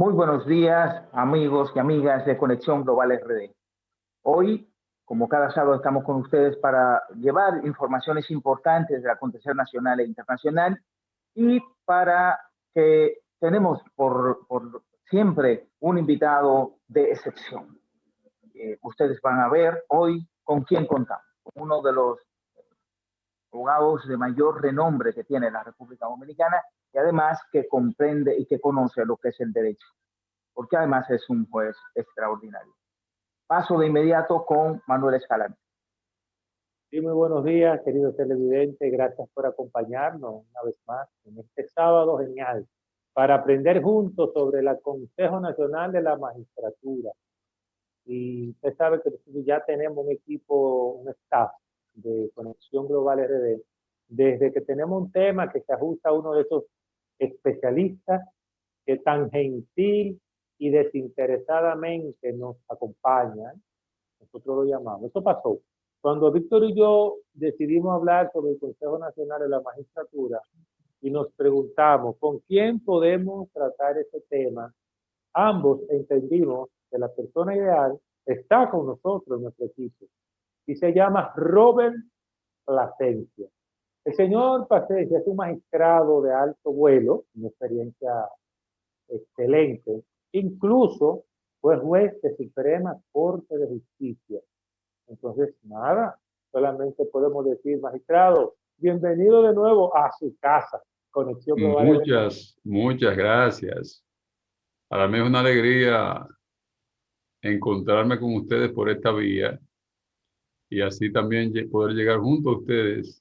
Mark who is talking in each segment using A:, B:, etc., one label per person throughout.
A: Muy buenos días, amigos y amigas de Conexión Global RD. Hoy, como cada sábado, estamos con ustedes para llevar informaciones importantes del acontecer nacional e internacional y para que tenemos por siempre un invitado de excepción. Ustedes van a ver hoy con quién contamos. Uno de los abogados de mayor renombre que tiene la República Dominicana y además que comprende y que conoce lo que es el derecho, porque además es un juez extraordinario. Paso de inmediato con Manuel Escalante.
B: Sí, muy buenos días, queridos televidentes. Gracias por acompañarnos una vez más en este sábado genial para aprender juntos sobre el Consejo Nacional de la Magistratura. Y usted sabe que ya tenemos un equipo, un staff de Conexión Global RD, desde que tenemos un tema que se ajusta a uno de esos especialistas que tan gentil y desinteresadamente nos acompañan. Nosotros lo llamamos. Eso pasó cuando Víctor y yo decidimos hablar sobre el Consejo Nacional de la Magistratura y nos preguntamos con quién podemos tratar ese tema. Ambos entendimos que la persona ideal está con nosotros en nuestro equipo y se llama Robert Plasencia. El señor Plasencia es un magistrado de alto vuelo, una experiencia excelente, incluso fue juez de Suprema Corte de Justicia. Entonces, nada, solamente podemos decir, magistrado, bienvenido de nuevo a su casa, Conexión Global.
C: Muchas gracias. Para mí es una alegría encontrarme con ustedes por esta vía y así también poder llegar junto a ustedes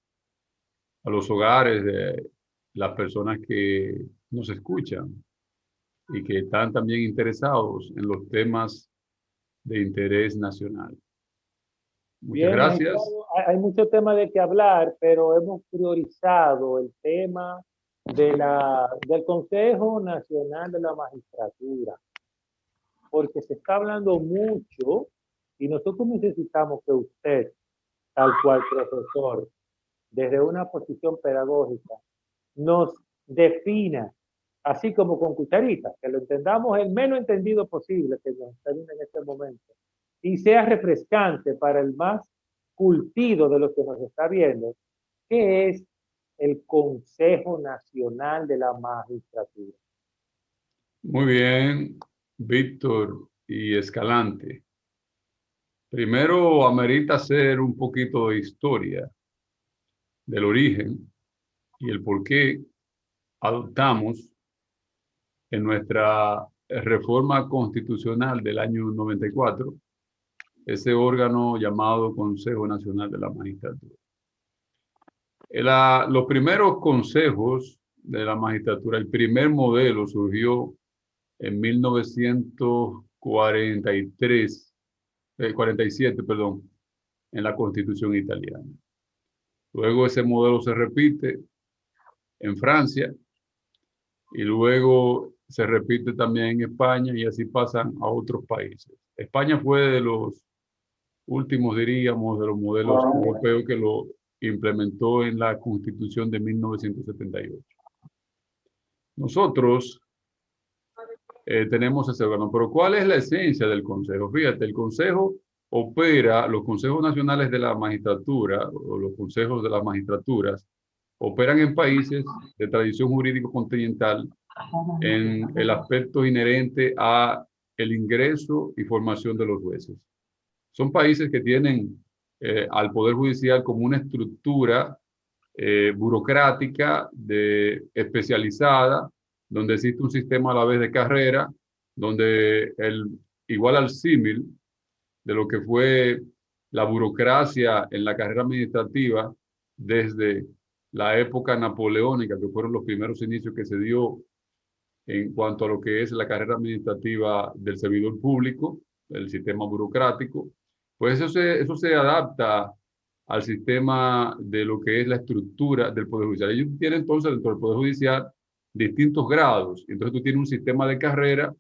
C: a los hogares de las personas que nos escuchan y que están también interesados en los temas de interés nacional. Muchas gracias.
B: Hay mucho tema de qué hablar, pero hemos priorizado el tema del Consejo Nacional de la Magistratura, porque se está hablando mucho y nosotros necesitamos que usted, tal cual profesor, desde una posición pedagógica, nos defina, así como con cucharita, que lo entendamos el menos entendido posible que nos está viendo en este momento, y sea refrescante para el más cultivo de los que nos está viendo, que es el Consejo Nacional de la Magistratura.
C: Muy bien, Víctor y Escalante. Primero amerita hacer un poquito de historia del origen y el por qué adoptamos en nuestra reforma constitucional del año 94 ese órgano llamado Consejo Nacional de la Magistratura. Los primeros consejos de la magistratura, el primer modelo surgió en 47, perdón, en la Constitución italiana. Luego ese modelo se repite en Francia y luego se repite también en España y así pasan a otros países. España fue de los últimos, diríamos, de los modelos europeos que lo implementó en la Constitución de 1978. Nosotros tenemos ese órgano, pero ¿cuál es la esencia del Consejo? Fíjate, el Consejo opera, los consejos nacionales de la magistratura o los consejos de las magistraturas operan en países de tradición jurídico continental en el aspecto inherente a el ingreso y formación de los jueces. Son países que tienen al Poder Judicial como una estructura burocrática especializada, donde existe un sistema a la vez de carrera, donde igual al símil de lo que fue la burocracia en la carrera administrativa desde la época napoleónica, que fueron los primeros inicios que se dio en cuanto a lo que es la carrera administrativa del servidor público, el sistema burocrático, pues eso se adapta al sistema de lo que es la estructura del Poder Judicial. Ellos tienen entonces dentro del Poder Judicial distintos grados. Entonces tú tienes un sistema de carrera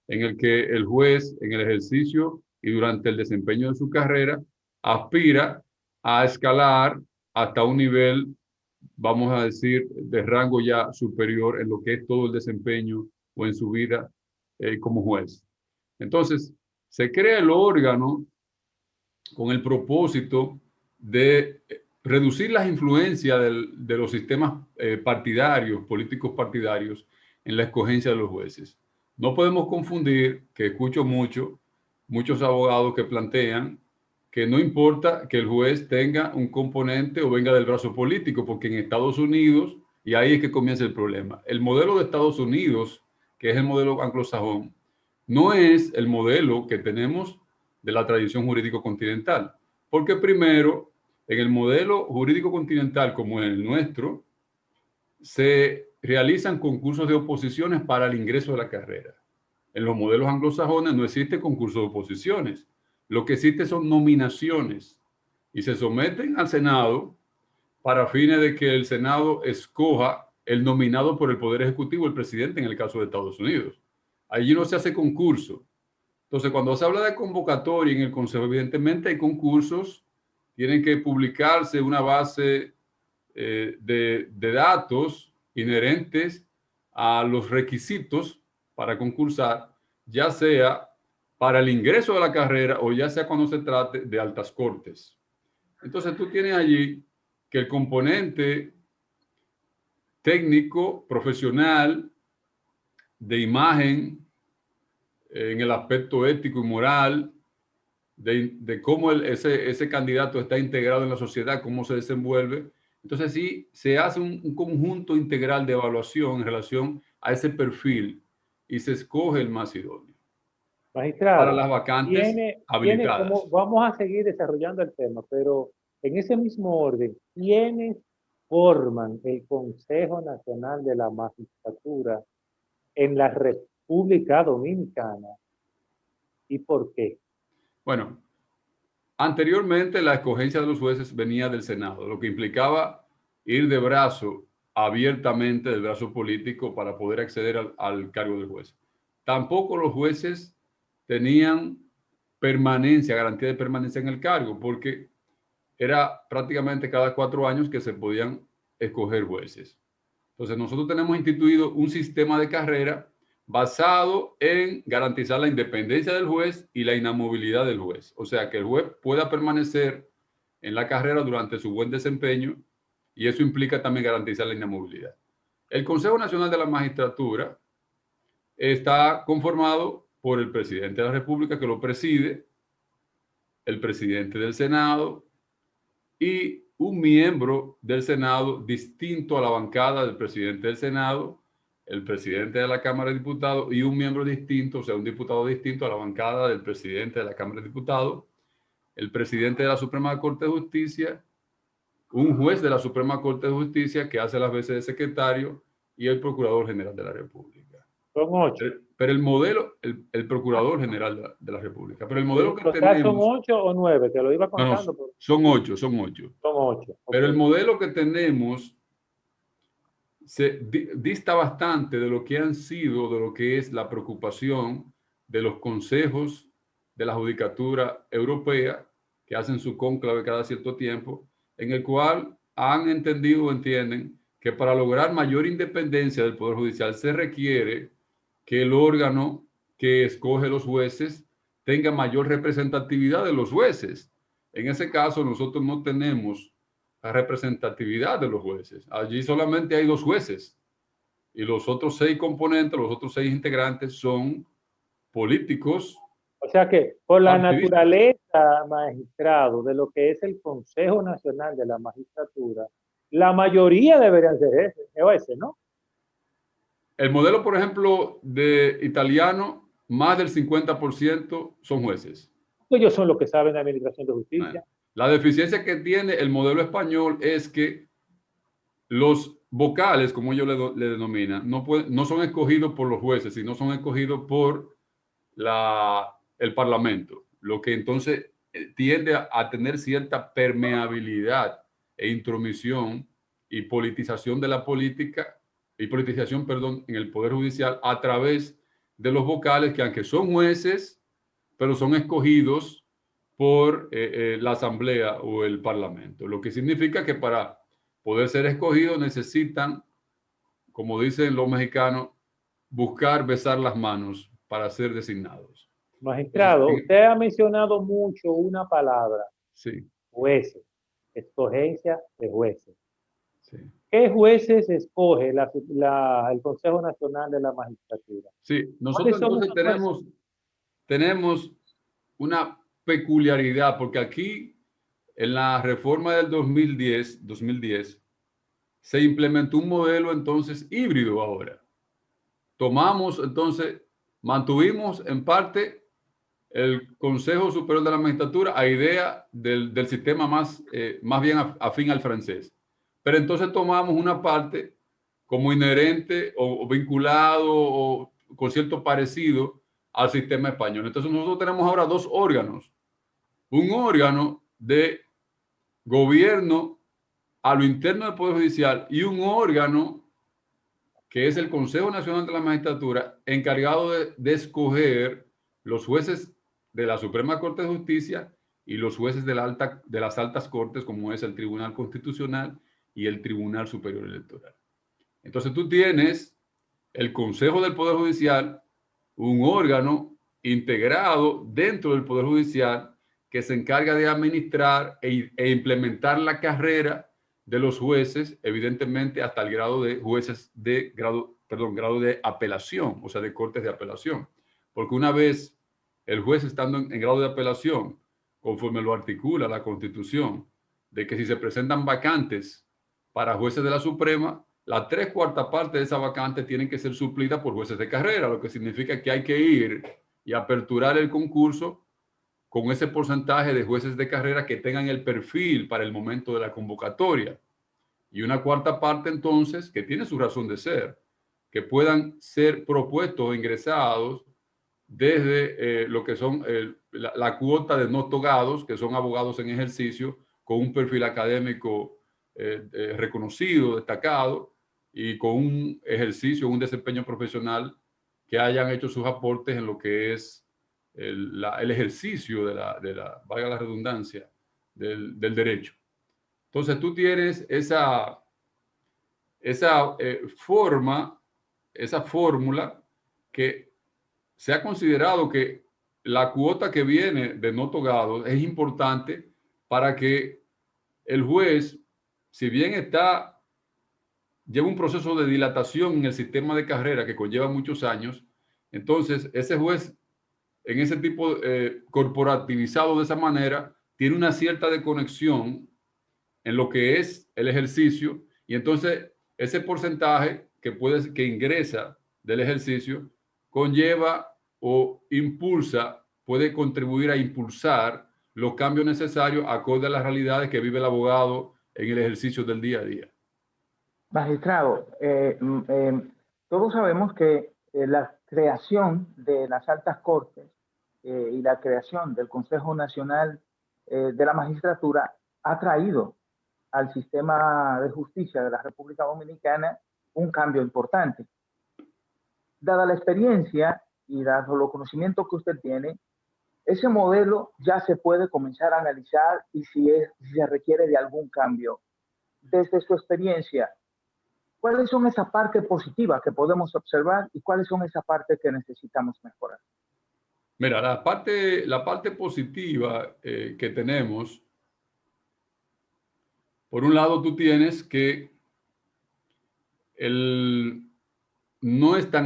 C: en el que el juez en el ejercicio y durante el desempeño de su carrera aspira a escalar hasta un nivel, vamos a decir, de rango ya superior en lo que es todo el desempeño o en su vida como juez. Entonces, se crea el órgano con el propósito de reducir las influencias de los sistemas partidarios, políticos partidarios, en la escogencia de los jueces. No podemos confundir, que escucho muchos abogados que plantean que no importa que el juez tenga un componente o venga del brazo político, porque en Estados Unidos, y ahí es que comienza el problema, el modelo de Estados Unidos, que es el modelo anglosajón, no es el modelo que tenemos de la tradición jurídico continental. Porque primero, en el modelo jurídico continental como en el nuestro, se realizan concursos de oposiciones para el ingreso de la carrera. En los modelos anglosajones no existe concurso de oposiciones. Lo que existe son nominaciones y se someten al Senado para fines de que el Senado escoja el nominado por el Poder Ejecutivo, el presidente en el caso de Estados Unidos. Allí no se hace concurso. Entonces, cuando se habla de convocatoria en el Consejo, evidentemente hay concursos, tienen que publicarse una base de datos inherentes a los requisitos para concursar, ya sea para el ingreso de la carrera o ya sea cuando se trate de altas cortes. Entonces, tú tienes allí que el componente técnico, profesional, de imagen, en el aspecto ético y moral, de cómo ese candidato está integrado en la sociedad, cómo se desenvuelve. Entonces sí, se hace un conjunto integral de evaluación en relación a ese perfil y se escoge el más idóneo para
B: Magistrado,
C: las vacantes habilitadas.
B: vamos a seguir desarrollando el tema, pero en ese mismo orden, ¿quiénes forman el Consejo Nacional de la Magistratura en la República Dominicana y por qué?
C: Bueno, anteriormente la escogencia de los jueces venía del Senado, lo que implicaba ir de brazo abiertamente del brazo político para poder acceder al cargo del juez. Tampoco los jueces tenían permanencia, garantía de permanencia en el cargo, porque era prácticamente cada 4 años que se podían escoger jueces. Entonces nosotros tenemos instituido un sistema de carrera basado en garantizar la independencia del juez y la inamovilidad del juez. O sea, que el juez pueda permanecer en la carrera durante su buen desempeño y eso implica también garantizar la inamovilidad. El Consejo Nacional de la Magistratura está conformado por el presidente de la República, que lo preside, el presidente del Senado y un miembro del Senado distinto a la bancada del presidente del Senado, el presidente de la Cámara de Diputados y un miembro distinto, o sea, un diputado distinto a la bancada del presidente de la Cámara de Diputados, el presidente de la Suprema Corte de Justicia, un juez de la Suprema Corte de Justicia que hace las veces de secretario y el Procurador General de la República.
B: Son 8.
C: Pero el modelo, el Procurador General de la República, pero el modelo que
B: ¿Total son
C: tenemos...
B: 8 o 9? Te lo iba contando.
C: No, son 8.
B: Son 8.
C: Pero el modelo que tenemos se dista bastante de lo que han sido, de lo que es la preocupación de los consejos de la Judicatura Europea, que hacen su cónclave cada cierto tiempo, en el cual han entendido o entienden que para lograr mayor independencia del Poder Judicial se requiere que el órgano que escoge los jueces tenga mayor representatividad de los jueces. En ese caso, nosotros no tenemos la representatividad de los jueces. Allí solamente hay 2 jueces y los otros 6 componentes, los otros 6 integrantes son políticos.
B: O sea que por la naturaleza, magistrado, de lo que es el Consejo Nacional de la Magistratura, la mayoría deberían ser ese, ¿no?
C: El modelo, por ejemplo, de italiano, más del 50% son jueces.
B: Ellos son los que saben de administración de justicia.
C: La deficiencia que tiene el modelo español es que los vocales, como ellos le denominan, no son escogidos por los jueces, sino son escogidos por el Parlamento, lo que entonces tiende a tener cierta permeabilidad e intromisión y politización de la política, en el Poder Judicial a través de los vocales que, aunque son jueces, pero son escogidos por la Asamblea o el Parlamento, lo que significa que para poder ser escogidos necesitan, como dicen los mexicanos, buscar besar las manos para ser designados.
B: Magistrado,
C: Entonces,
B: usted ha mencionado mucho una palabra,
C: sí,
B: jueces, escogencia de jueces.
C: sí.
B: ¿Qué jueces escoge el Consejo Nacional de la Magistratura?
C: Sí, nosotros
B: ¿Cuáles son
C: entonces
B: esos jueces?
C: tenemos una peculiaridad, porque aquí en la reforma del 2010 se implementó un modelo entonces híbrido ahora. Tomamos entonces, mantuvimos en parte el Consejo Superior de la Magistratura a idea del sistema más bien afín al francés. Pero entonces tomamos una parte como inherente o vinculado o con cierto parecido al sistema español. Entonces nosotros tenemos ahora dos órganos. Un órgano de gobierno a lo interno del Poder Judicial y un órgano que es el Consejo Nacional de la Magistratura, encargado de escoger los jueces de la Suprema Corte de Justicia y los jueces de las altas cortes, como es el Tribunal Constitucional y el Tribunal Superior Electoral. Entonces tú tienes el Consejo del Poder Judicial, un órgano integrado dentro del Poder Judicial que se encarga de administrar e implementar la carrera de los jueces, evidentemente hasta el grado de jueces de grado de apelación, o sea, de cortes de apelación. Porque una vez el juez estando en grado de apelación, conforme lo articula la Constitución, de que si se presentan vacantes para jueces de la Suprema, la 3/4 parte de esa vacante tienen que ser suplida por jueces de carrera, lo que significa que hay que ir y aperturar el concurso con ese porcentaje de jueces de carrera que tengan el perfil para el momento de la convocatoria. Y una 1/4 parte entonces, que tiene su razón de ser, que puedan ser propuestos o ingresados desde lo que son la cuota de no togados, que son abogados en ejercicio, con un perfil académico reconocido, destacado, y con un ejercicio, un desempeño profesional que hayan hecho sus aportes en lo que es el ejercicio valga la redundancia, del derecho. Entonces tú tienes esa esa fórmula que se ha considerado que la cuota que viene de no togados es importante para que el juez, si bien lleva un proceso de dilatación en el sistema de carrera que conlleva muchos años, entonces ese juez en ese tipo corporativizado de esa manera tiene una cierta desconexión en lo que es el ejercicio y entonces ese porcentaje que ingresa del ejercicio conlleva o puede contribuir a impulsar los cambios necesarios acorde a las realidades que vive el abogado en el ejercicio del día a día.
A: Magistrado, todos sabemos que la creación de las altas cortes y la creación del Consejo Nacional de la Magistratura ha traído al sistema de justicia de la República Dominicana un cambio importante. Dada la experiencia y dado los conocimientos que usted tiene, ese modelo ya se puede comenzar a analizar y si se requiere de algún cambio. Desde su experiencia, ¿cuáles son esas partes positivas que podemos observar y cuáles son esas partes que necesitamos mejorar?
C: Mira, la parte positiva que tenemos, por un lado tú tienes que no está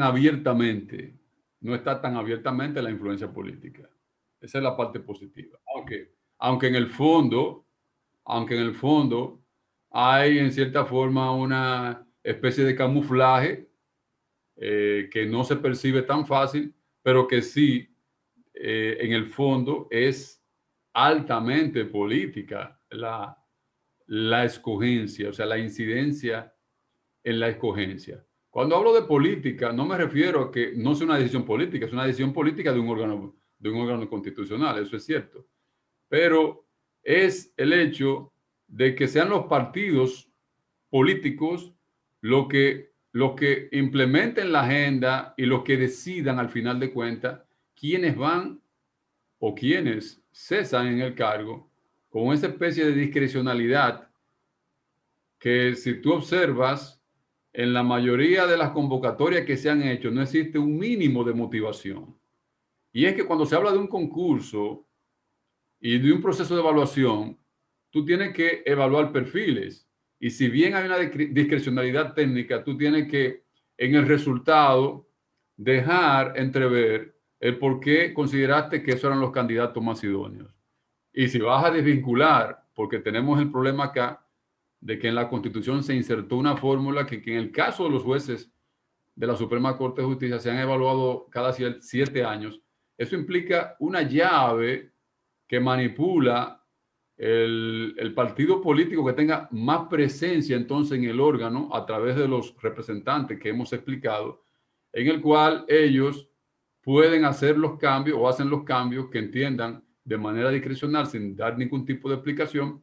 C: tan abiertamente la influencia política. Esa es la parte positiva. Aunque en el fondo hay en cierta forma una especie de camuflaje que no se percibe tan fácil, pero que sí, en el fondo es altamente política la escogencia, o sea, la incidencia en la escogencia. Cuando hablo de política, no me refiero a que no sea una decisión política, es una decisión política de un órgano constitucional, eso es cierto. Pero es el hecho de que sean los partidos políticos lo que implementen la agenda y lo que decidan al final de cuentas quiénes van o quiénes cesan en el cargo con esa especie de discrecionalidad que si tú observas en la mayoría de las convocatorias que se han hecho no existe un mínimo de motivación. Y es que cuando se habla de un concurso y de un proceso de evaluación, tú tienes que evaluar perfiles. Y si bien hay una discrecionalidad técnica, tú tienes que, en el resultado, dejar entrever el por qué consideraste que esos eran los candidatos más idóneos. Y si vas a desvincular, porque tenemos el problema acá de que en la Constitución se insertó una fórmula que en el caso de los jueces de la Suprema Corte de Justicia se han evaluado cada 7 años, eso implica una llave que manipula el partido político que tenga más presencia entonces en el órgano a través de los representantes que hemos explicado, en el cual ellos pueden hacer los cambios o hacen los cambios que entiendan de manera discrecional sin dar ningún tipo de explicación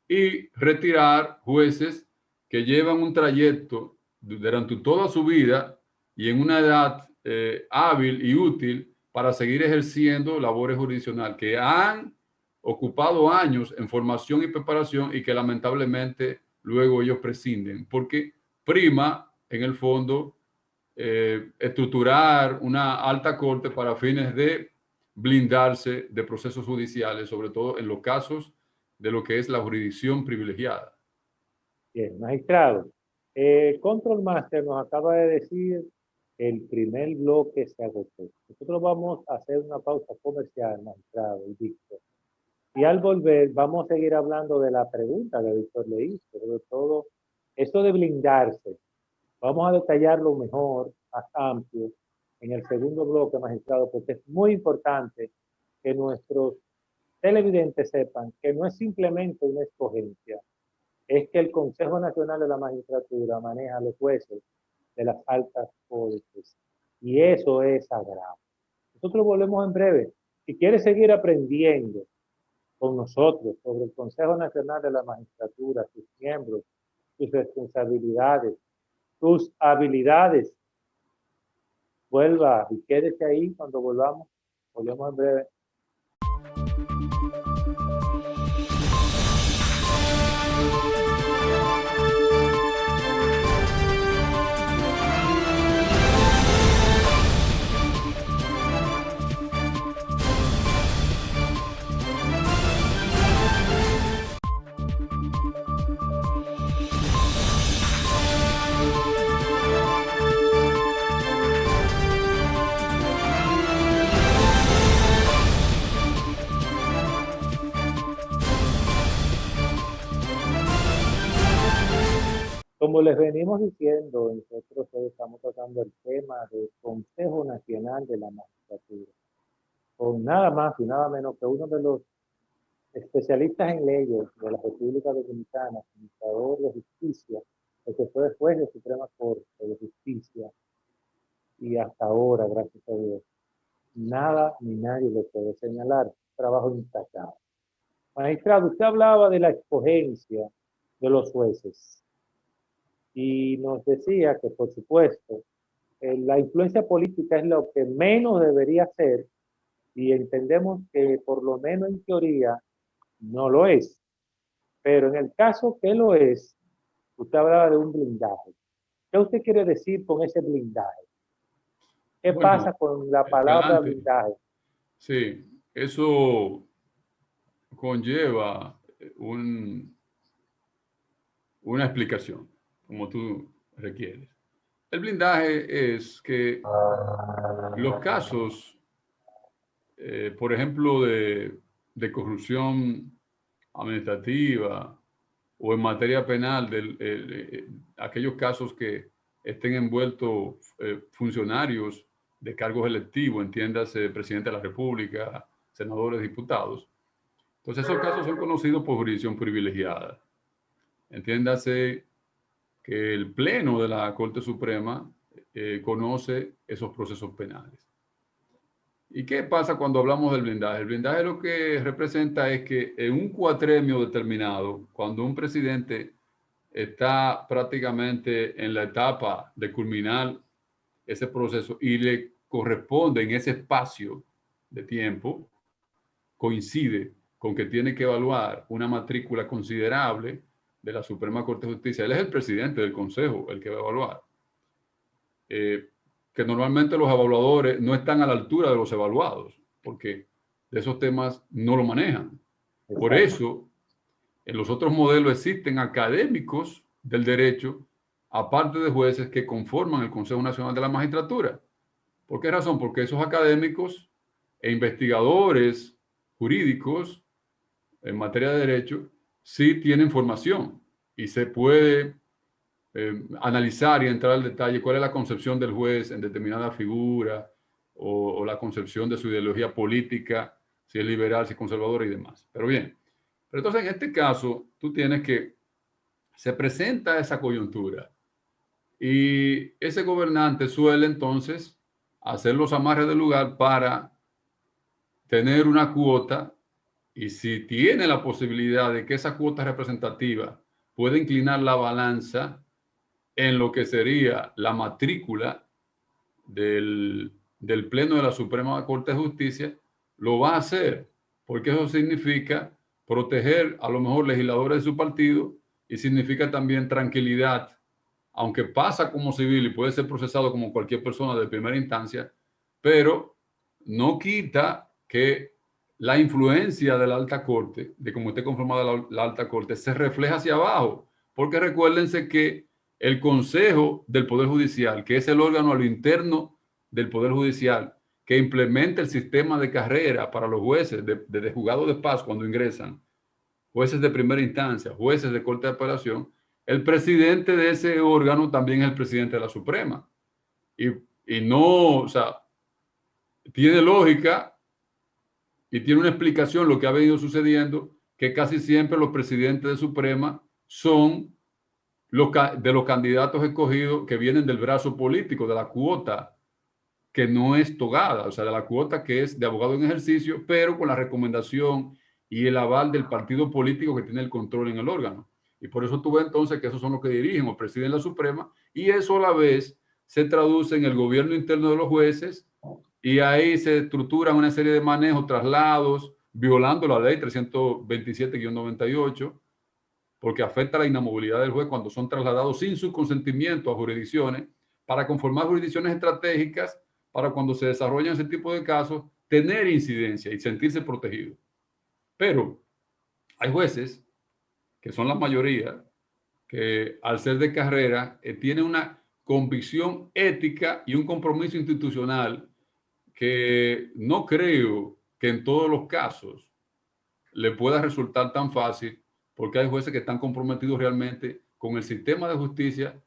C: y retirar jueces que llevan un trayecto durante toda su vida y en una edad hábil y útil para seguir ejerciendo labores jurisdiccionales que han ocupado años en formación y preparación y que lamentablemente luego ellos prescinden, porque prima en el fondo estructurar una alta corte para fines de blindarse de procesos judiciales, sobre todo en los casos de lo que es la jurisdicción privilegiada.
B: Bien, magistrado. Control Master nos acaba de decir que el primer bloque se agotó. Nosotros vamos a hacer una pausa comercial, magistrado y Víctor. Y al volver vamos a seguir hablando de la pregunta que Víctor le hizo, sobre todo esto de blindarse. Vamos a detallarlo mejor, más amplio, en el segundo bloque, magistrado, porque es muy importante que nuestros televidentes sepan que no es simplemente una escogencia, es que el Consejo Nacional de la Magistratura maneja a los jueces de las altas cortes, y eso es sagrado. Nosotros volvemos en breve. Si quieres seguir aprendiendo con nosotros sobre el Consejo Nacional de la Magistratura, sus miembros, sus responsabilidades, sus habilidades, vuelva y quédese ahí cuando volvamos. Volvemos en breve. Como les venimos diciendo, nosotros hoy estamos tratando el tema del Consejo Nacional de la Magistratura, con nada más y nada menos que uno de los especialistas en leyes de la República Dominicana, administrador de justicia, el que fue juez de Suprema Corte de Justicia, y hasta ahora, gracias a Dios, nada ni nadie le puede señalar. Trabajo intachable. Magistrado, usted hablaba de la escogencia de los jueces y nos decía que, por supuesto, la influencia política es lo que menos debería ser, y entendemos que por lo menos en teoría no lo es. Pero en el caso que lo es, usted hablaba de un blindaje. ¿Qué usted quiere decir con ese blindaje? ¿Qué pasa con la palabra blindaje?
C: Sí, eso conlleva una explicación, como tú requieres. El blindaje es que los casos, por ejemplo, de corrupción administrativa o en materia penal, aquellos casos que estén envueltos funcionarios de cargos electivos, entiéndase, presidente de la República, senadores, diputados. Entonces, esos casos son conocidos por jurisdicción privilegiada. Entiéndase que el Pleno de la Corte Suprema conoce esos procesos penales. ¿Y qué pasa cuando hablamos del blindaje? El blindaje lo que representa es que en un cuatrienio determinado, cuando un presidente está prácticamente en la etapa de culminar ese proceso y le corresponde en ese espacio de tiempo, coincide con que tiene que evaluar una matrícula considerable de la Suprema Corte de Justicia. Él es el presidente del Consejo, el que va a evaluar. Que normalmente los evaluadores no están a la altura de los evaluados, porque de esos temas no lo manejan. Por eso, en los otros modelos existen académicos del derecho, aparte de jueces que conforman el Consejo Nacional de la Magistratura. ¿Por qué razón? Porque esos académicos e investigadores jurídicos en materia de derecho sí tienen formación y se puede analizar y entrar al detalle cuál es la concepción del juez en determinada figura o la concepción de su ideología política, si es liberal, si es conservadora y demás. Pero bien, pero entonces en este caso tú tienes que se presenta esa coyuntura y ese gobernante suele entonces hacer los amarres del lugar para tener una cuota y si tiene la posibilidad de que esa cuota representativa pueda inclinar la balanza en lo que sería la matrícula del Pleno de la Suprema Corte de Justicia, lo va a hacer, porque eso significa proteger a lo mejor legisladores de su partido y significa también tranquilidad, aunque pasa como civil y puede ser procesado como cualquier persona de primera instancia, pero no quita que la influencia de la alta corte, de cómo esté conformada la alta corte, se refleja hacia abajo, porque recuérdense que el Consejo del Poder Judicial, que es el órgano a lo interno del Poder Judicial, que implementa el sistema de carrera para los jueces de juzgado de paz cuando ingresan, jueces de primera instancia, jueces de corte de apelación, el presidente de ese órgano también es el presidente de la Suprema. Y no, o sea, tiene lógica y tiene una explicación lo que ha venido sucediendo, que casi siempre los presidentes de Suprema son de los candidatos escogidos que vienen del brazo político, de la cuota que no es togada, o sea, de la cuota que es de abogado en ejercicio, pero con la recomendación y el aval del partido político que tiene el control en el órgano. Y por eso tú ves entonces que esos son los que dirigen o presiden la Suprema, y eso a la vez se traduce en el gobierno interno de los jueces, y ahí se estructuran una serie de manejos, traslados, violando la ley 327-98, porque afecta la inamovilidad del juez cuando son trasladados sin su consentimiento a jurisdicciones, para conformar jurisdicciones estratégicas, para cuando se desarrollan ese tipo de casos, tener incidencia y sentirse protegido. Pero hay jueces, que son la mayoría, que al ser de carrera, tienen una convicción ética y un compromiso institucional que no creo que en todos los casos le pueda resultar tan fácil, porque hay jueces que están comprometidos realmente con el sistema de justicia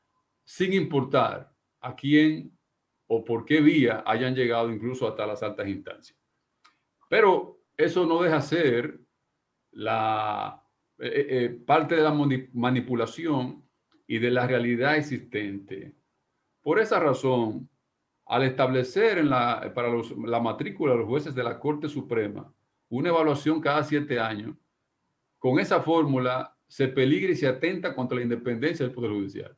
C: sin importar a quién o por qué vía hayan llegado incluso hasta las altas instancias. Pero eso no deja ser parte de la manipulación y de la realidad existente. Por esa razón, al establecer para la matrícula de los jueces de la Corte Suprema una evaluación cada 7 años, con esa fórmula se peligra y se atenta contra la independencia del Poder Judicial.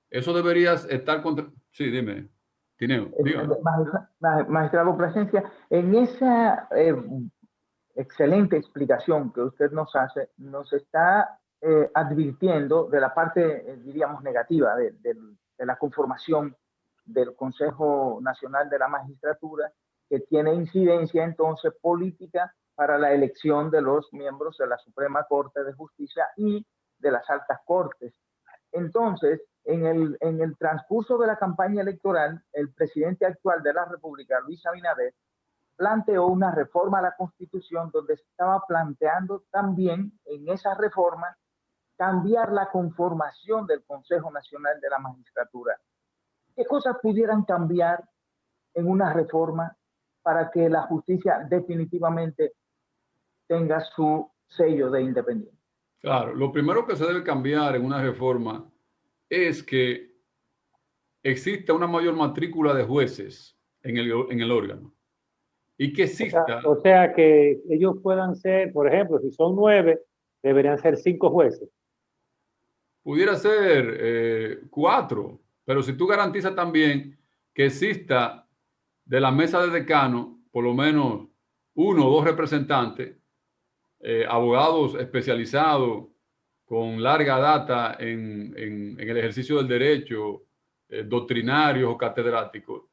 C: Eso debería estar contra... Sí, dime. Tineo,
A: Magistrado Plasencia, en esa excelente explicación que usted nos hace, nos está advirtiendo de la parte, diríamos, negativa de la conformación del Consejo Nacional de la Magistratura, que tiene incidencia entonces política para la elección de los miembros de la Suprema Corte de Justicia y de las altas cortes. Entonces, en el transcurso de la campaña electoral, el presidente actual de la República, Luis Abinader, planteó una reforma a la Constitución donde se estaba planteando también en esa reforma cambiar la conformación del Consejo Nacional de la Magistratura. ¿Qué cosas pudieran cambiar en una reforma para que la justicia definitivamente tenga su sello de independencia?
C: Claro, lo primero que se debe cambiar en una reforma es que exista una mayor matrícula de jueces en el órgano y que exista...
B: O sea, que ellos puedan ser, por ejemplo, si son 9, deberían ser 5 jueces.
C: Pudiera ser 4, pero si tú garantizas también que exista de la mesa de decano por lo menos 1 o 2 representantes, abogados especializados con larga data en el ejercicio del derecho, doctrinarios o catedráticos,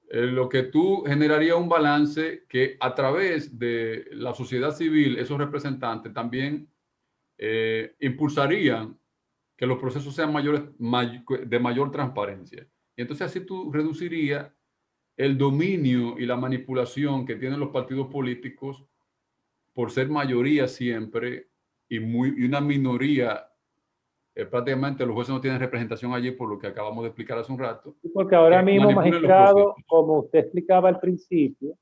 C: lo que tú generaría un balance que a través de la sociedad civil, esos representantes también impulsarían que los procesos sean de mayor transparencia. Y entonces así tú reducirías el dominio y la manipulación que tienen los partidos políticos por ser mayoría siempre y una minoría. Prácticamente los jueces no tienen representación allí por lo que acabamos de explicar hace un rato.
B: Porque ahora mismo,
C: Manipulen los
B: magistrado,
C: procesos.
B: como usted explicaba al principio,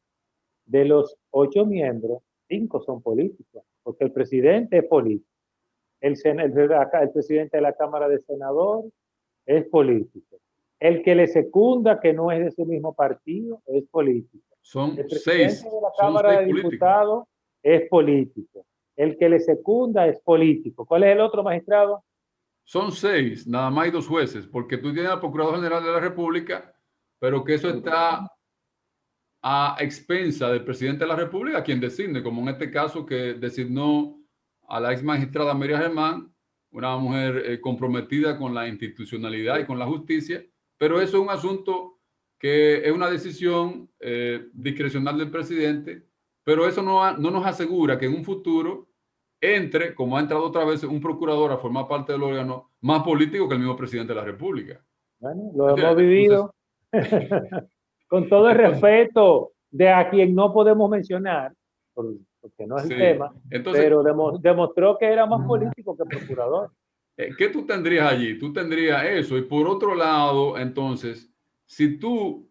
B: de los 8 miembros, 5 son políticos, porque el presidente es político. El presidente de la Cámara de Senadores es político. El que le secunda, que no es de su mismo partido, es político.
C: Son
B: El presidente
C: 6.
B: de la
C: Son
B: Cámara
C: 6
B: de
C: políticos.
B: Diputados es político. El que le secunda es político. ¿Cuál es el otro, magistrado?
C: Son 6, nada más hay 2 jueces, porque tú tienes al Procurador General de la República, pero que eso está a expensa del presidente de la República, quien designe, como en este caso que designó a la ex magistrada María Germán, una mujer comprometida con la institucionalidad y con la justicia, pero eso es un asunto que es una decisión discrecional del presidente, pero eso no nos asegura que en un futuro entre, como ha entrado otra vez, un procurador a formar parte del órgano más político que el mismo presidente de la República.
B: Bueno, lo hemos vivido. Con todo el respeto de a quien no podemos mencionar, porque no es el tema, pero demostró que era más político que procurador.
C: ¿Qué tú tendrías allí? Tú tendrías eso. Y por otro lado, entonces, si tú,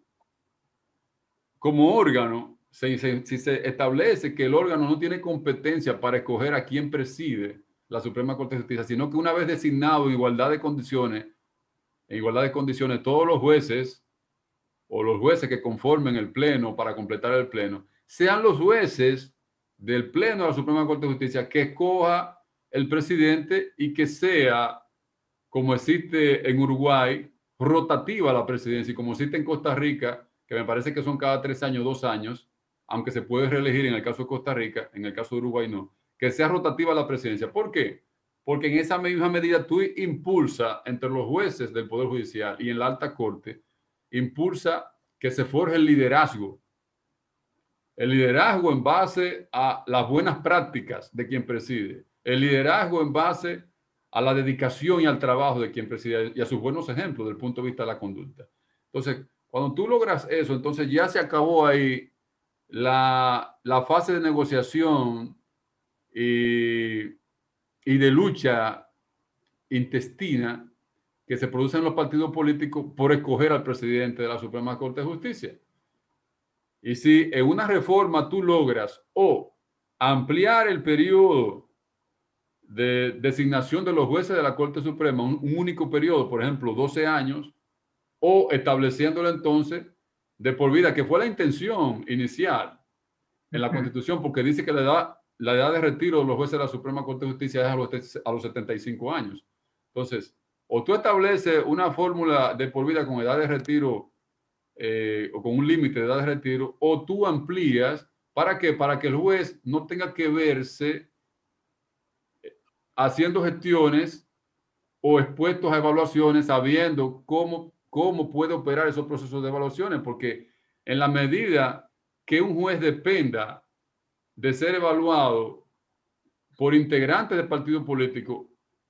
C: como órgano, si se establece que el órgano no tiene competencia para escoger a quién preside la Suprema Corte de Justicia, sino que una vez designado en igualdad de condiciones, todos los jueces o los jueces que conformen el pleno para completar el pleno, sean los jueces del pleno de la Suprema Corte de Justicia que escoja el presidente y que sea, como existe en Uruguay, rotativa la presidencia y como existe en Costa Rica, que me parece que son cada 3 años, 2 años, aunque se puede reelegir en el caso de Costa Rica, en el caso de Uruguay no, que sea rotativa la presidencia. ¿Por qué? Porque en esa misma medida tú impulsa entre los jueces del Poder Judicial y en la alta corte, impulsa que se forje el liderazgo en base a las buenas prácticas de quien preside, el liderazgo en base a la dedicación y al trabajo de quien preside y a sus buenos ejemplos desde el punto de vista de la conducta. Entonces, cuando tú logras eso, entonces ya se acabó ahí la fase de negociación y de lucha intestina que se produce en los partidos políticos por escoger al presidente de la Suprema Corte de Justicia. Y si en una reforma tú logras o ampliar el periodo de designación de los jueces de la Corte Suprema, un único periodo, por ejemplo, 12 años, o estableciéndolo entonces de por vida, que fue la intención inicial en la Constitución, porque dice que la edad de retiro de los jueces de la Suprema Corte de Justicia es a los 75 años. Entonces, o tú estableces una fórmula de por vida con edad de retiro o con un límite de edad de retiro, o tú amplías, ¿para qué? Para que el juez no tenga que verse haciendo gestiones o expuestos a evaluaciones sabiendo cómo puede operar esos procesos de evaluaciones, porque en la medida que un juez dependa de ser evaluado por integrantes del partido político,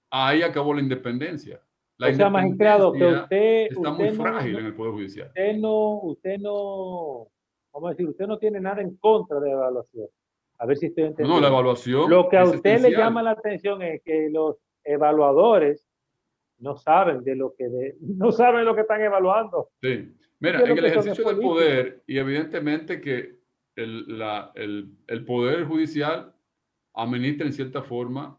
C: ahí acabó la independencia. La
B: o sea, magistrado, que usted
C: está muy frágil en el Poder Judicial.
B: Usted no, vamos a decir, usted no tiene nada en contra de la evaluación. A ver si estoy entendiendo.
C: No, la evaluación.
B: Lo que a usted le llama la atención es que los evaluadores no saben no saben lo que están evaluando.
C: Sí. Mira, en el ejercicio del poder, y evidentemente que el Poder Judicial administra en cierta forma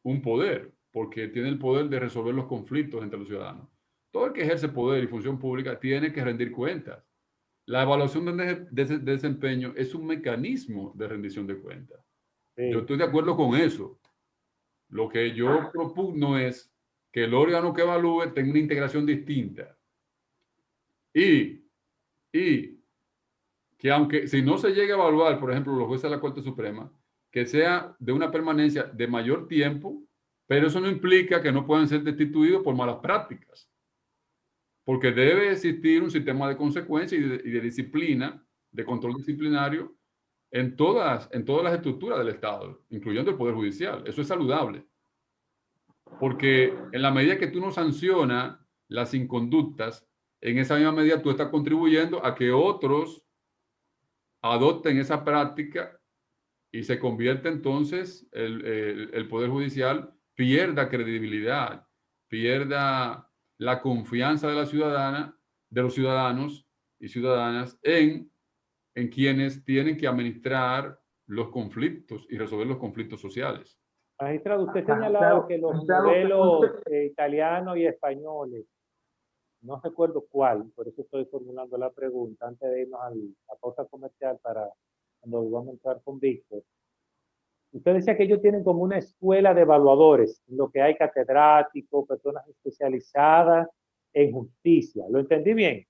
C: un poder, porque tiene el poder de resolver los conflictos entre los ciudadanos. Todo el que ejerce poder y función pública tiene que rendir cuentas. La evaluación de desempeño es un mecanismo de rendición de cuentas. Sí. Yo estoy de acuerdo con eso. Lo que yo propugno es que el órgano que evalúe tenga una integración distinta. Y que aunque si no se llegue a evaluar, por ejemplo, los jueces de la Corte Suprema, que sea de una permanencia de mayor tiempo Pero eso no implica que no puedan ser destituidos por malas prácticas, porque debe existir un sistema de consecuencias y de disciplina, de control disciplinario en todas las estructuras del Estado, incluyendo el Poder Judicial. Eso es saludable. Porque en la medida que tú no sancionas las inconductas, en esa misma medida tú estás contribuyendo a que otros adopten esa práctica y se convierte entonces el Poder Judicial pierda credibilidad, pierda la confianza de de los ciudadanos y ciudadanas en quienes tienen que administrar los conflictos y resolver los conflictos sociales.
B: Magistrado, usted
A: Magistrado,
B: señalaba que los
A: magistrado,
B: modelos
A: usted-
B: italianos y españoles, no recuerdo cuál, por eso estoy formulando la pregunta antes de irnos a la pausa comercial para cuando vamos a entrar con Víctor. Usted decía que ellos tienen como una escuela de evaluadores, en lo que hay catedráticos, personas especializadas en justicia. ¿Lo entendí bien?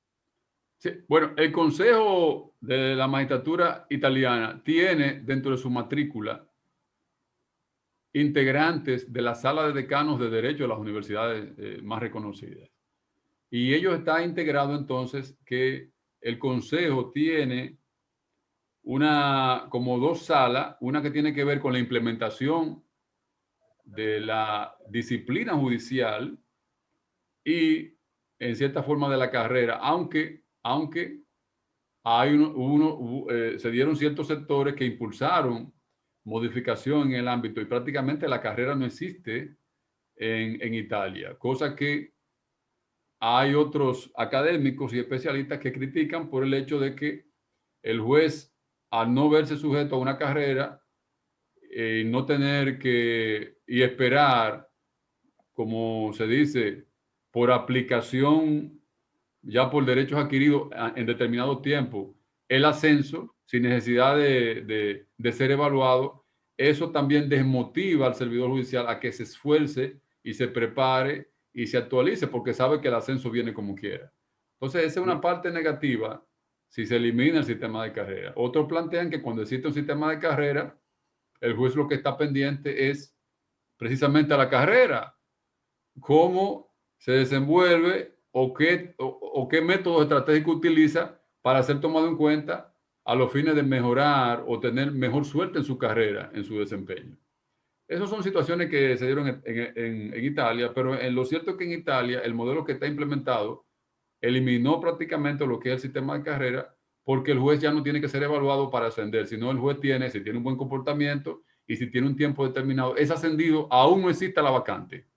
C: Sí, bueno, el Consejo de la Magistratura Italiana tiene dentro de su matrícula integrantes de la sala de decanos de derecho de las universidades más reconocidas. Y ello está integrado entonces que el Consejo tiene como dos salas, una que tiene que ver con la implementación de la disciplina judicial y en cierta forma de la carrera, aunque se dieron ciertos sectores que impulsaron modificación en el ámbito y prácticamente la carrera no existe en Italia, cosa que hay otros académicos y especialistas que critican por el hecho de que el juez, al no verse sujeto a una carrera, no tener que y esperar, como se dice, por aplicación, ya por derechos adquiridos en determinado tiempo, el ascenso sin necesidad de ser evaluado, eso también desmotiva al servidor judicial a que se esfuerce y se prepare y se actualice porque sabe que el ascenso viene como quiera. Entonces, esa es una parte negativa si se elimina el sistema de carrera. Otros plantean que cuando existe un sistema de carrera, el juez lo que está pendiente es precisamente a la carrera, cómo se desenvuelve o qué métodos estratégicos utiliza para ser tomado en cuenta a los fines de mejorar o tener mejor suerte en su carrera, en su desempeño. Esas son situaciones que se dieron en Italia, pero lo cierto es que en Italia el modelo que está implementado eliminó prácticamente lo que es el sistema de carrera porque el juez ya no tiene que ser evaluado para ascender, sino el juez si tiene un buen comportamiento y si tiene un tiempo determinado, es ascendido, aún no exista la vacante.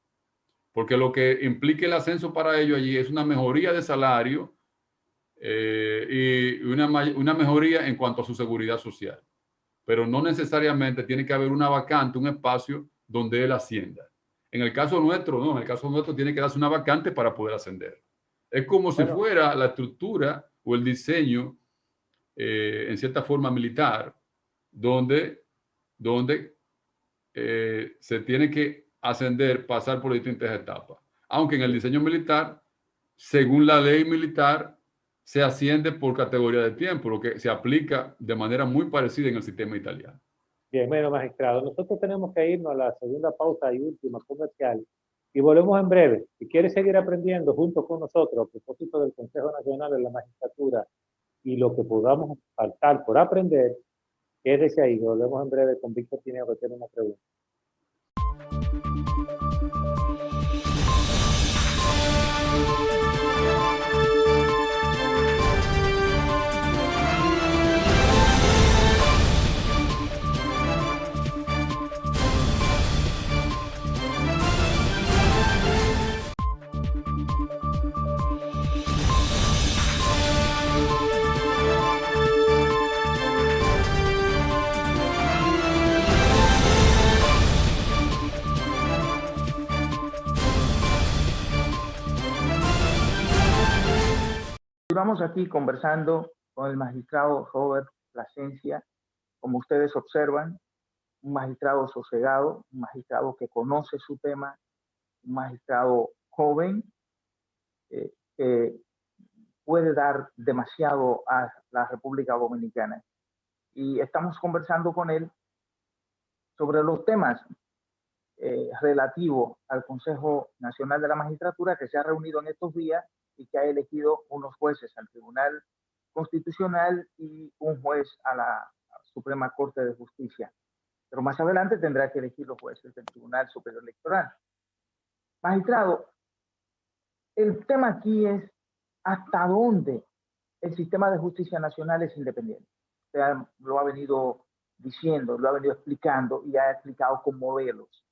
C: Porque lo que implica el ascenso para ellos allí es una mejoría de salario y una mejoría en cuanto a su seguridad social. Pero no necesariamente tiene que haber una vacante, un espacio donde él ascienda. En el caso nuestro, no, en el caso nuestro tiene que darse una vacante para poder ascender. Es como si fuera la estructura o el diseño, en cierta forma militar, donde se tiene que ascender, pasar por distintas etapas. Aunque en el diseño militar, según la ley militar, se asciende por categoría de tiempo, lo que se aplica de manera muy parecida en el sistema italiano.
B: Bien, bueno, magistrado, nosotros tenemos que irnos a la segunda pausa y última comercial y volvemos en breve. Si quiere seguir aprendiendo junto con nosotros a propósito del Consejo Nacional de la Magistratura y lo que podamos faltar por aprender, quédese ahí. Volvemos en breve con Víctor Tineo, que tiene una pregunta.
A: Vamos aquí conversando con el magistrado Robert Plasencia, como ustedes observan, un magistrado sosegado, un magistrado que conoce su tema, un magistrado joven, que puede dar demasiado a la República Dominicana. Y estamos conversando con él sobre los temas relativo al Consejo Nacional de la Magistratura, que se ha reunido en estos días y que ha elegido unos jueces al Tribunal Constitucional y un juez a la Suprema Corte de Justicia. Pero más adelante tendrá que elegir los jueces del Tribunal Superior Electoral. Magistrado, el tema aquí es hasta dónde el sistema de justicia nacional es independiente. Usted lo ha venido diciendo, lo ha venido explicando y ha explicado con modelos.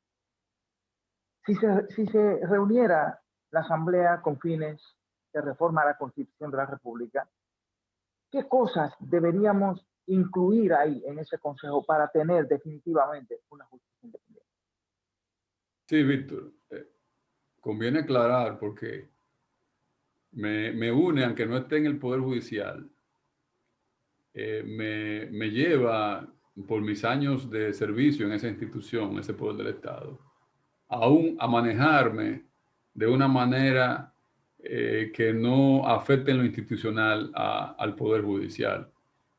A: Si se reuniera la Asamblea con fines de reforma a la Constitución de la República, ¿qué cosas deberíamos incluir ahí en ese Consejo para tener definitivamente una justicia independiente?
C: Sí, Víctor, conviene aclarar porque me une, aunque no esté en el Poder Judicial, me lleva por mis años de servicio en esa institución, ese poder del Estado, aún a manejarme de una manera que no afecte en lo institucional al Poder Judicial.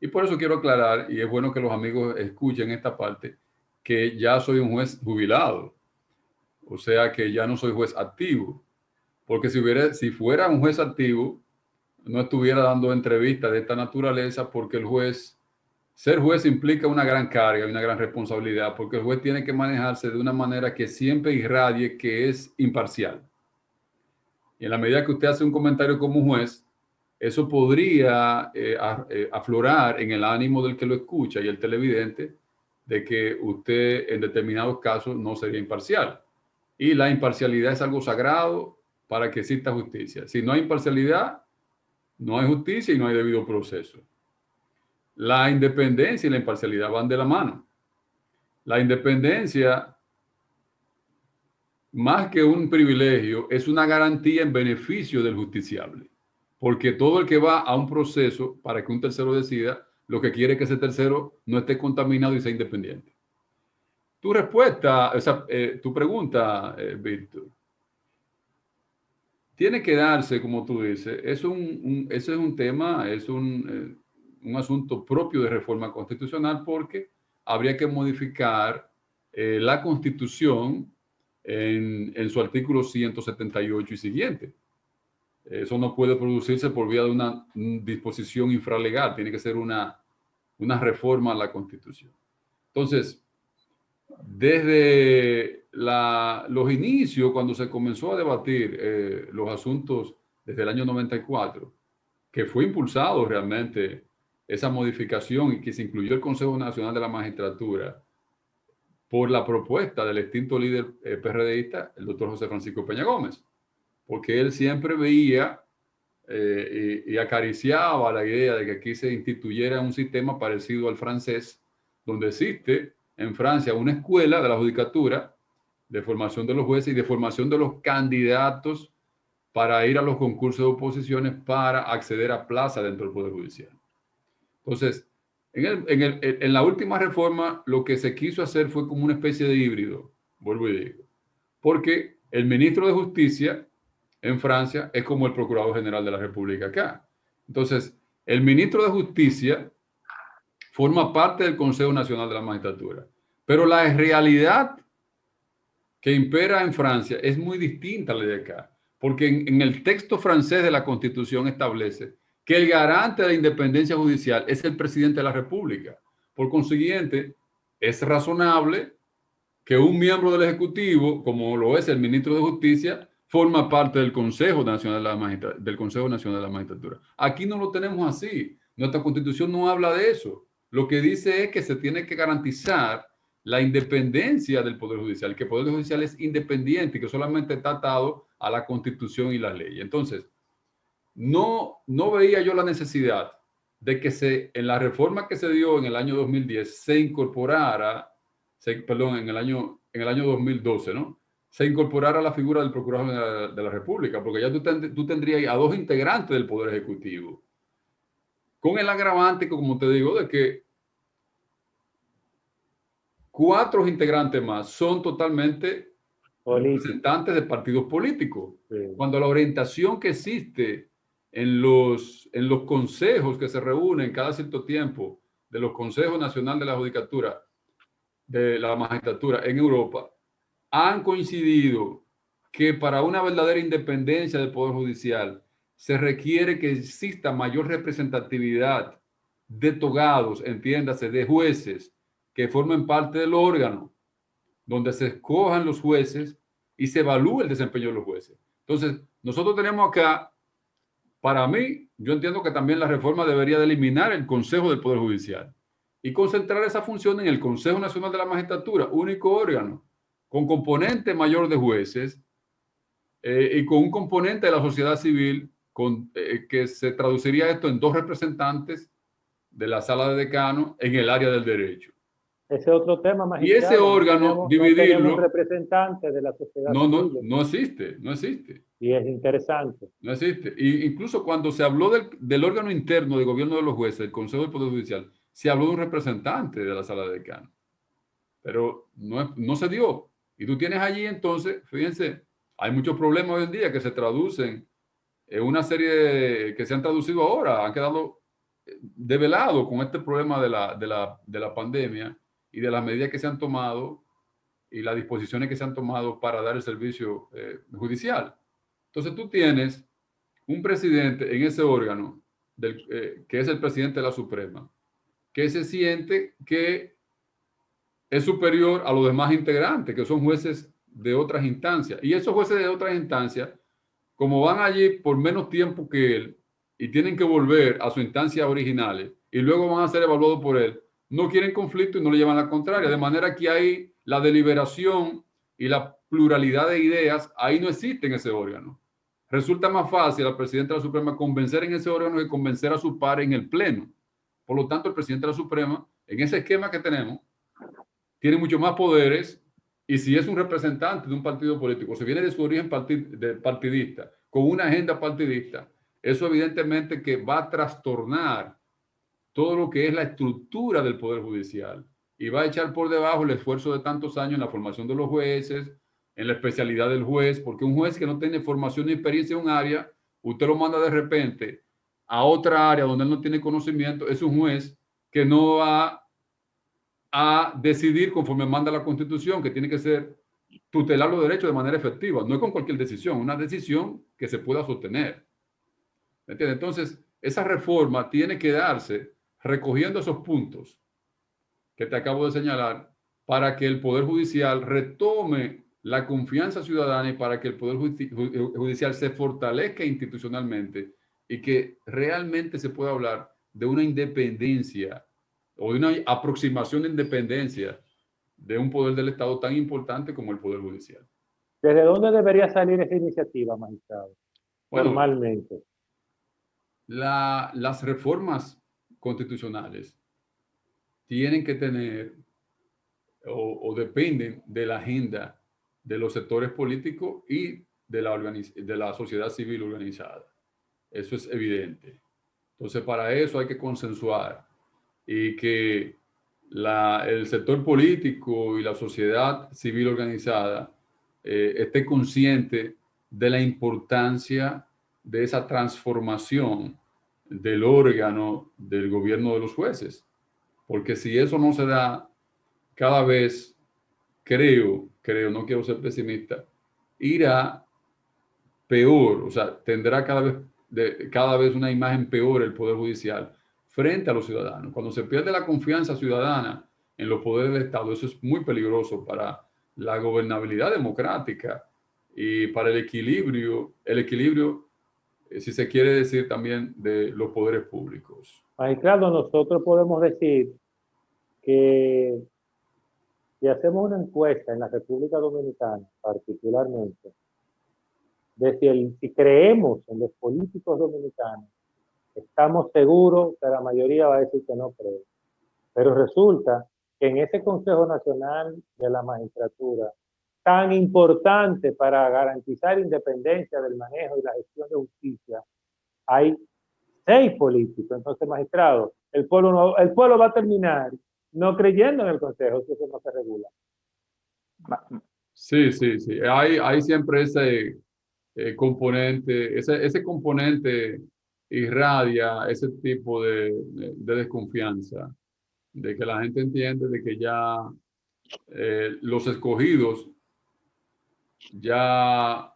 C: Y por eso quiero aclarar, y es bueno que los amigos escuchen esta parte, que ya soy un juez jubilado, o sea que ya no soy juez activo, porque si fuera un juez activo, no estuviera dando entrevistas de esta naturaleza, porque ser juez implica una gran carga y una gran responsabilidad, porque el juez tiene que manejarse de una manera que siempre irradie que es imparcial. Y en la medida que usted hace un comentario como juez, eso podría aflorar en el ánimo del que lo escucha y el televidente de que usted en determinados casos no sería imparcial. Y la imparcialidad es algo sagrado para que exista justicia. Si no hay imparcialidad, no hay justicia y no hay debido proceso. La independencia y la imparcialidad van de la mano. La independencia, más que un privilegio, es una garantía en beneficio del justiciable. Porque todo el que va a un proceso para que un tercero decida, lo que quiere es que ese tercero no esté contaminado y sea independiente. Tu respuesta, tu pregunta, Víctor, tiene que darse, como tú dices, ese es un tema, es un asunto propio de reforma constitucional porque habría que modificar la Constitución en su artículo 178 y siguiente. Eso no puede producirse por vía de una disposición infralegal, tiene que ser una reforma a la Constitución. Entonces, desde los inicios, cuando se comenzó a debatir los asuntos desde el año 94, que fue impulsado realmente esa modificación y que se incluyó el Consejo Nacional de la Magistratura por la propuesta del extinto líder PRDista, el doctor José Francisco Peña Gómez, porque él siempre veía y acariciaba la idea de que aquí se instituyera un sistema parecido al francés, donde existe en Francia una escuela de la judicatura de formación de los jueces y de formación de los candidatos para ir a los concursos de oposiciones para acceder a plaza dentro del Poder Judicial. Entonces, en la última reforma, lo que se quiso hacer fue como una especie de híbrido, vuelvo y digo, porque el ministro de Justicia en Francia es como el Procurador General de la República acá. Entonces, el ministro de Justicia forma parte del Consejo Nacional de la Magistratura, pero la realidad que impera en Francia es muy distinta a la de acá, porque en el texto francés de la Constitución establece que el garante de la independencia judicial es el presidente de la República. Por consiguiente, es razonable que un miembro del Ejecutivo, como lo es el ministro de Justicia, forma parte del Consejo Nacional de la Magistratura. Aquí no lo tenemos así. Nuestra Constitución no habla de eso. Lo que dice es que se tiene que garantizar la independencia del Poder Judicial, que el Poder Judicial es independiente y que solamente está atado a la Constitución y las leyes. Entonces, no veía yo la necesidad de que en la reforma que se dio en el año 2010 se incorporara, en el año 2012, ¿no? Se incorporara la figura del Procurador de la República, porque ya tú tendrías a dos integrantes del Poder Ejecutivo, con el agravante, como te digo, de que 4 integrantes más son totalmente representantes de partidos políticos, sí, cuando la orientación que existe en los consejos que se reúnen cada cierto tiempo de los consejos nacionales de la judicatura, de la magistratura en Europa, han coincidido que para una verdadera independencia del Poder Judicial se requiere que exista mayor representatividad de togados, entiéndase, de jueces que formen parte del órgano, donde se escojan los jueces y se evalúe el desempeño de los jueces. Entonces, nosotros tenemos acá, para mí, yo entiendo que también la reforma debería de eliminar el Consejo del Poder Judicial y concentrar esa función en el Consejo Nacional de la Magistratura, único órgano, con componente mayor de jueces y con un componente de la sociedad civil que se traduciría esto en 2 representantes de la sala de decano en el área del derecho.
B: Ese otro tema,
C: Y ese
B: magistrado.
C: órgano,
B: No
C: dividirlo,
B: tenemos un representante de la sociedad civil.
C: no existe, no existe.
B: Y es interesante.
C: No existe. Y incluso cuando se habló del órgano interno de gobierno de los jueces, el Consejo del Poder Judicial, se habló de un representante de la sala de decano. Pero no se dio. Y tú tienes allí entonces, fíjense, hay muchos problemas hoy en día que se traducen en una serie que se han traducido ahora, han quedado develados con este problema de la pandemia y de las medidas que se han tomado y las disposiciones que se han tomado para dar el servicio judicial. Entonces tú tienes un presidente en ese órgano, que es el presidente de la Suprema, que se siente que es superior a los demás integrantes, que son jueces de otras instancias. Y esos jueces de otras instancias, como van allí por menos tiempo que él y tienen que volver a sus instancias originales y luego van a ser evaluados por él, no quieren conflicto y no le llevan la contraria. De manera que ahí la deliberación y la pluralidad de ideas, ahí no existe en ese órgano. Resulta más fácil al presidente de la Suprema convencer en ese órgano que convencer a su par en el Pleno. Por lo tanto, el presidente de la Suprema, en ese esquema que tenemos, tiene mucho más poderes y si es un representante de un partido político, si viene de su origen partidista, con una agenda partidista, eso evidentemente que va a trastornar todo lo que es la estructura del Poder Judicial y va a echar por debajo el esfuerzo de tantos años en la formación de los jueces, en la especialidad del juez, porque un juez que no tiene formación ni experiencia en un área, usted lo manda de repente a otra área donde él no tiene conocimiento, es un juez que no va a decidir conforme manda la Constitución, que tiene que ser tutelar los derechos de manera efectiva, no es con cualquier decisión, una decisión que se pueda sostener. ¿Me entiendes? Entonces, esa reforma tiene que darse recogiendo esos puntos que te acabo de señalar para que el Poder Judicial retome la confianza ciudadana y para que el Poder Judicial se fortalezca institucionalmente y que realmente se pueda hablar de una independencia o de una aproximación de independencia de un poder del Estado tan importante como el Poder Judicial.
B: ¿Desde dónde debería salir esa iniciativa, magistrado?
C: Bueno,
B: normalmente.
C: Las reformas constitucionales tienen que tener o dependen de la agenda de los sectores políticos y de la sociedad civil organizada. Eso es evidente. Entonces, para eso hay que consensuar y que el sector político y la sociedad civil organizada esté consciente de la importancia de esa transformación del órgano del gobierno de los jueces. Porque si eso no se da, cada vez, creo, no quiero ser pesimista, irá peor, o sea, tendrá cada vez una imagen peor el Poder Judicial frente a los ciudadanos. Cuando se pierde la confianza ciudadana en los poderes del Estado, eso es muy peligroso para la gobernabilidad democrática y para el equilibrio, si se quiere decir también, de los poderes públicos.
B: Magistrado, nosotros podemos decir que si hacemos una encuesta en la República Dominicana, particularmente, de si creemos en los políticos dominicanos, estamos seguros que la mayoría va a decir que no cree. Pero resulta que en ese Consejo Nacional de la Magistratura, tan importante para garantizar independencia del manejo y la gestión de justicia, hay 6 políticos. Entonces, magistrado, el pueblo va a terminar no creyendo en el Consejo si eso no se regula.
C: Sí. Hay siempre ese componente, ese componente irradia ese tipo de desconfianza, de que la gente entiende de que ya los escogidos ya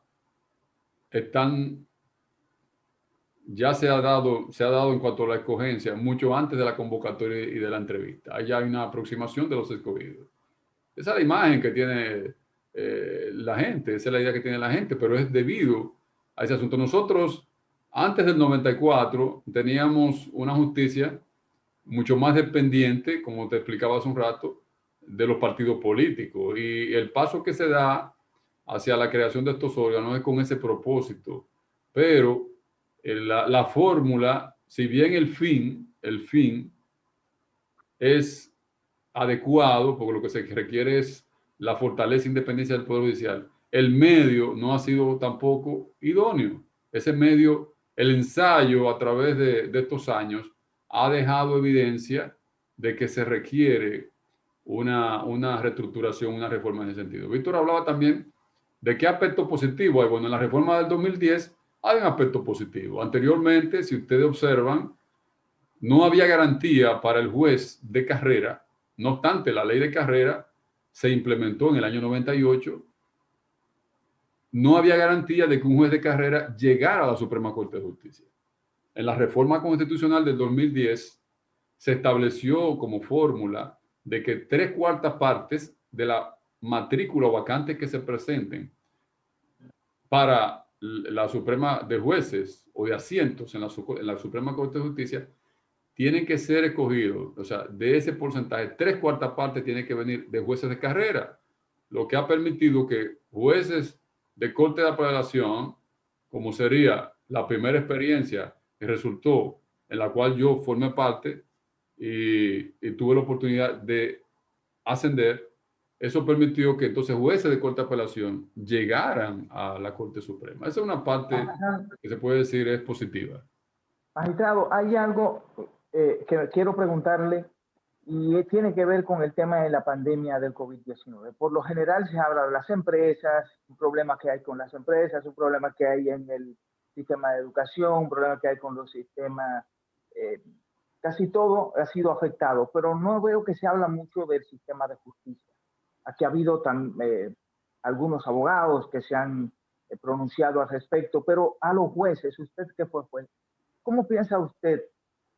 C: se ha dado en cuanto a la escogencia mucho antes de la convocatoria y de la entrevista. Ahí ya hay una aproximación de los escogidos. Esa es la imagen que tiene la gente, esa es la idea que tiene la gente, pero es debido a ese asunto. Nosotros, antes del 94, teníamos una justicia mucho más dependiente, como te explicaba hace un rato, de los partidos políticos. Y el paso que se da hacia la creación de estos órganos es con ese propósito. Pero la fórmula, si bien el fin es adecuado, porque lo que se requiere es la fortaleza e independencia del Poder Judicial, el medio no ha sido tampoco idóneo. Ese medio, el ensayo a través de estos años, ha dejado evidencia de que se requiere una reestructuración, una reforma en ese sentido. Víctor hablaba también de qué aspecto positivo hay. Bueno, en la reforma del 2010 hay un aspecto positivo. Anteriormente, si ustedes observan, no había garantía para el juez de carrera. No obstante, la ley de carrera se implementó en el año 98. No había garantía de que un juez de carrera llegara a la Suprema Corte de Justicia. En la reforma constitucional del 2010 se estableció como fórmula de que 3/4 partes de la matrícula o vacantes que se presenten para la Suprema de jueces o de asientos en la Suprema Corte de Justicia tienen que ser escogidos, o sea, de ese porcentaje, 3/4 partes tiene que venir de jueces de carrera, lo que ha permitido que jueces de corte de apelación, como sería la primera experiencia que resultó, en la cual yo formé parte y tuve la oportunidad de ascender, eso permitió que entonces jueces de corte de apelación llegaran a la Corte Suprema. Esa es una parte que se puede decir es positiva.
A: Magistrado, hay algo que quiero preguntarle y tiene que ver con el tema de la pandemia del COVID-19. Por lo general se habla de las empresas, un problema que hay con las empresas, un problema que hay en el sistema de educación, un problema que hay con los sistemas, casi todo ha sido afectado, pero no veo que se habla mucho del sistema de justicia. Aquí ha habido algunos abogados que se han pronunciado al respecto, pero a los jueces, usted que fue juez, ¿cómo piensa usted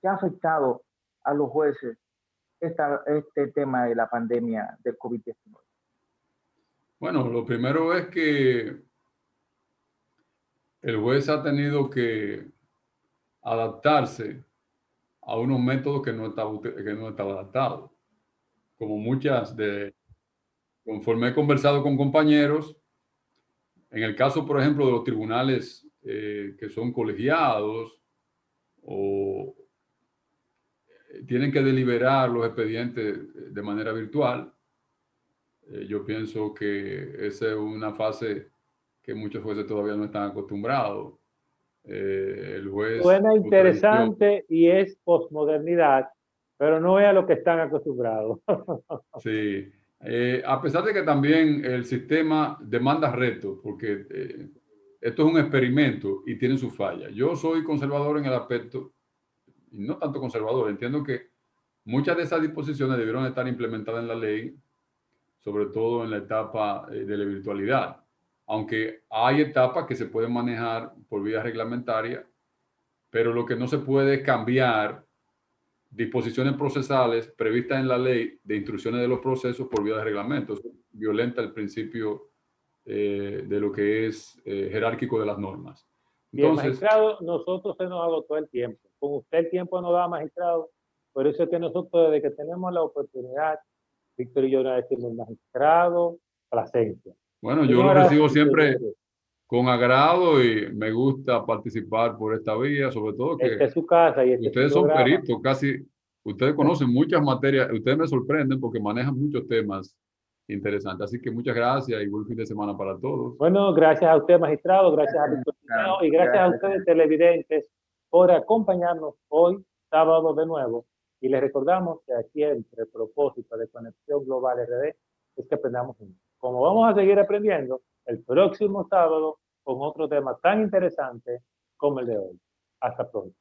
A: que ha afectado a los jueces este tema de la pandemia del COVID-19?
C: Bueno, lo primero es que el juez ha tenido que adaptarse a unos métodos que no estaba adaptado. Como conforme he conversado con compañeros, en el caso, por ejemplo, de los tribunales que son colegiados o tienen que deliberar los expedientes de manera virtual, yo pienso que esa es una fase que muchos jueces todavía no están acostumbrados. El juez
B: suena interesante y es posmodernidad, pero no es a lo que están acostumbrados.
C: Sí, a pesar de que también el sistema demanda retos, porque esto es un experimento y tiene sus fallas. Yo soy conservador en el aspecto, y no tanto conservador, entiendo que muchas de esas disposiciones debieron estar implementadas en la ley, sobre todo en la etapa de la virtualidad. Aunque hay etapas que se pueden manejar por vía reglamentaria, pero lo que no se puede es cambiar disposiciones procesales previstas en la ley de instrucciones de los procesos por vía de reglamento. Eso violenta el principio de lo que es jerárquico de las normas.
B: Entonces, bien, magistrado, nosotros se nos agotó el tiempo. Con usted el tiempo no da, magistrado. Por eso es que nosotros, desde que tenemos la oportunidad, Víctor y yo nos decimos magistrado, Plasencia.
C: Bueno, yo lo recibo siempre con agrado y me gusta participar por esta vía, sobre todo que
B: esta es su casa y
C: ustedes son peritos, casi, ustedes conocen muchas materias, ustedes me sorprenden porque manejan muchos temas interesantes. Así que muchas gracias y buen fin de semana para todos.
B: Bueno, gracias a usted, magistrado, gracias a Víctor y gracias a ustedes, televidentes, por acompañarnos hoy, sábado de nuevo. Y les recordamos que aquí el propósito de Conexión Global RD es que aprendamos juntos. Como vamos a seguir aprendiendo el próximo sábado con otro tema tan interesante como el de hoy. Hasta pronto.